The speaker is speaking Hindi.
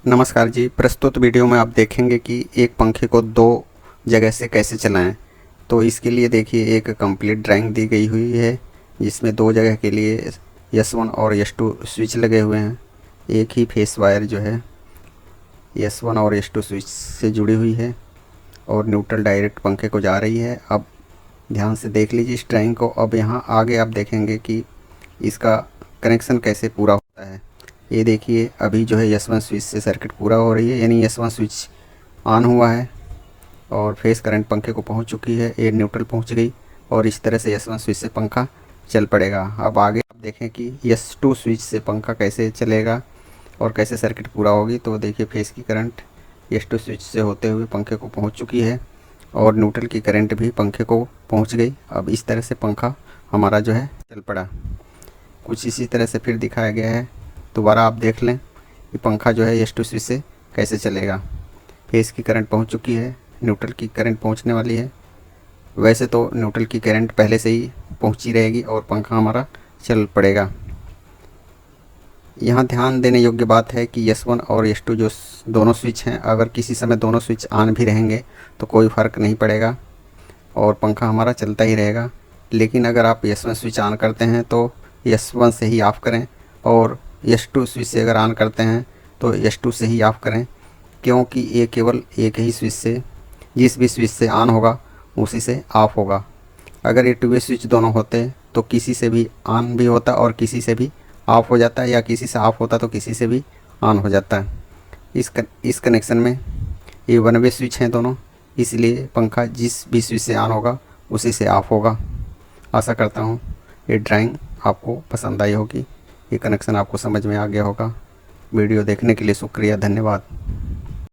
नमस्कार जी। प्रस्तुत वीडियो में आप देखेंगे कि एक पंखे को दो जगह से कैसे चलाएं। तो इसके लिए देखिए एक कंप्लीट ड्राइंग दी गई हुई है जिसमें दो जगह के लिए S1 और S2 स्विच लगे हुए हैं। एक ही फेस वायर जो है S1 और S2 स्विच से जुड़ी हुई है और न्यूट्रल डायरेक्ट पंखे को जा रही है। अब ध्यान से देख लीजिए इस ड्राइंग को। अब यहाँ आगे आप देखेंगे कि इसका कनेक्शन कैसे पूरा होता है। ये देखिए अभी जो है S1 स्विच से सर्किट पूरा हो रही है, यानी S1 स्विच ऑन हुआ है और फेस करंट पंखे को पहुंच चुकी है। ये न्यूट्रल पहुंच गई और इस तरह से S1 स्विच से पंखा चल पड़ेगा। अब आगे आप देखें कि S2 स्विच से पंखा कैसे चलेगा और कैसे सर्किट पूरा होगी। तो देखिए फेस की करंट S2 स्विच से होते हुए पंखे को पहुँच चुकी है और न्यूट्रल की करंट भी पंखे को पहुँच गई। अब इस तरह से पंखा हमारा जो है चल पड़ा। कुछ इसी तरह से फिर दिखाया गया है। दोबारा आप देख लें कि पंखा जो है S2 स्विच से कैसे चलेगा। फेस की करंट पहुंच चुकी है, न्यूट्रल की करंट पहुंचने वाली है। वैसे तो न्यूट्रल की करंट पहले से ही पहुंची रहेगी और पंखा हमारा चल पड़ेगा। यहाँ ध्यान देने योग्य बात है कि S1 और S2 जो दोनों स्विच हैं, अगर किसी समय दोनों स्विच ऑन भी रहेंगे तो कोई फ़र्क नहीं पड़ेगा और पंखा हमारा चलता ही रहेगा। लेकिन अगर आप S1 स्विच ऑन करते हैं तो S1 से ही ऑफ़ करें और S2 स्विच से अगर ऑन करते हैं तो S2 से ही ऑफ़ करें, क्योंकि ये केवल एक ही स्विच से, जिस भी स्विच से ऑन होगा उसी से ऑफ़ होगा। अगर ये टू वे स्विच दोनों होते तो किसी से भी ऑन भी होता और किसी से भी ऑफ़ हो जाता, या किसी से ऑफ़ होता तो किसी से भी ऑन हो जाता। इस कनेक्शन में ये वन वे स्विच हैं दोनों, इसलिए पंखा जिस भी स्विच से ऑन होगा उसी से ऑफ़ होगा। आशा करता हूँ ये ड्राइंग आपको पसंद आई होगी, ये कनेक्शन आपको समझ में आ गया होगा। वीडियो देखने के लिए शुक्रिया, धन्यवाद।